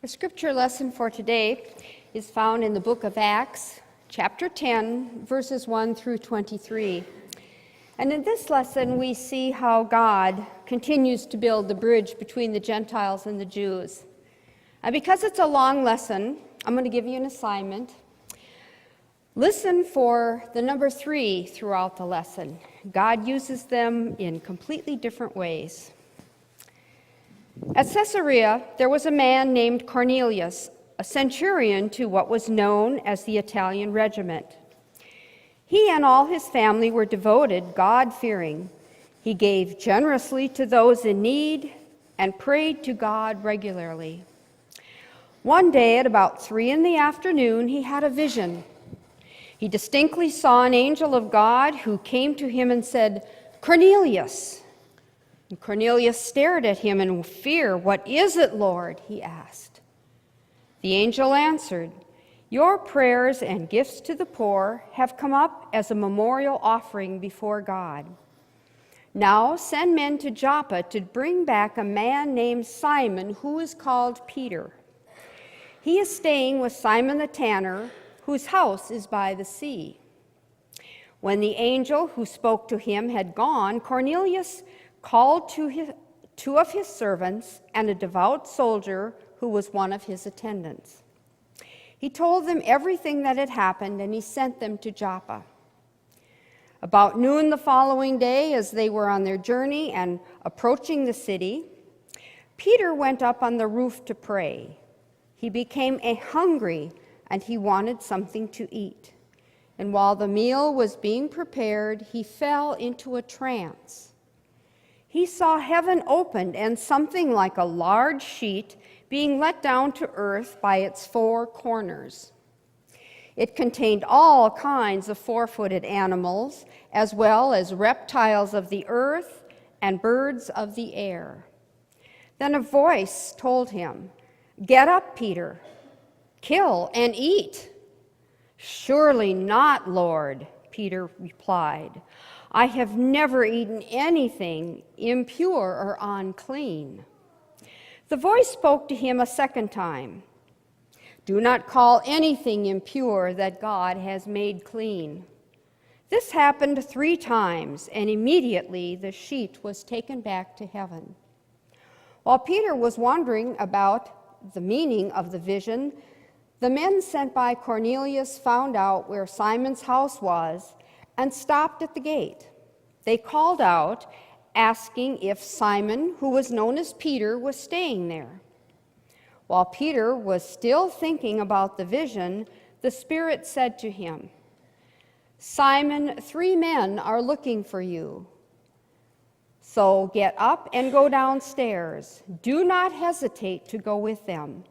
The scripture lesson for today is found in the book of Acts, chapter 10, verses 1 through 23. And in this lesson, we see how God continues to build the bridge between the Gentiles and the Jews. And because it's a long lesson, I'm going to give you an assignment. Listen for the number 3 throughout the lesson. God uses them in completely different ways. At Caesarea, there was a man named Cornelius, a centurion to what was known as the Italian regiment. He and all his family were devoted, God-fearing. He gave generously to those in need and prayed to God regularly. One day at about 3 p.m, he had a vision. He distinctly saw an angel of God who came to him and said, "Cornelius." And Cornelius stared at him in fear. "What is it, Lord?" he asked. The angel answered, "Your prayers and gifts to the poor have come up as a memorial offering before God. Now send men to Joppa to bring back a man named Simon, who is called Peter. He is staying with Simon the tanner, whose house is by the sea." When the angel who spoke to him had gone, Cornelius called two of his servants and a devout soldier who was one of his attendants. He told them everything that had happened, and he sent them to Joppa. About noon the following day, as they were on their journey and approaching the city, Peter went up on the roof to pray. He became hungry, and he wanted something to eat. And while the meal was being prepared, he fell into a trance. He saw heaven opened and something like a large sheet being let down to earth by its 4 corners. It contained all kinds of 4-footed animals, as well as reptiles of the earth and birds of the air. Then a voice told him, "Get up, Peter, kill and eat." "Surely not, Lord," Peter replied. "I have never eaten anything impure or unclean." The voice spoke to him a second time. "Do not call anything impure that God has made clean." This happened 3 times, and immediately the sheet was taken back to heaven. While Peter was wondering about the meaning of the vision, the men sent by Cornelius found out where Simon's house was and stopped at the gate. They called out, asking if Simon, who was known as Peter, was staying there. While Peter was still thinking about the vision, the Spirit said to him, "Simon, 3 men are looking for you. So get up and go downstairs. Do not hesitate to go with them,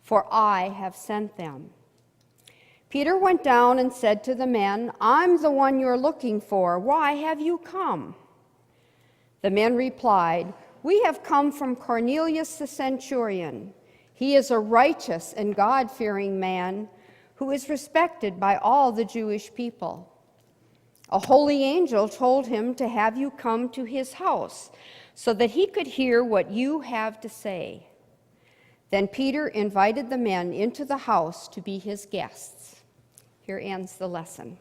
for I have sent them." Peter went down and said to the men, "I'm the one you're looking for. Why have you come?" The men replied, "We have come from Cornelius the centurion. He is a righteous and God-fearing man who is respected by all the Jewish people. A holy angel told him to have you come to his house so that he could hear what you have to say." Then Peter invited the men into the house to be his guests. Here ends the lesson.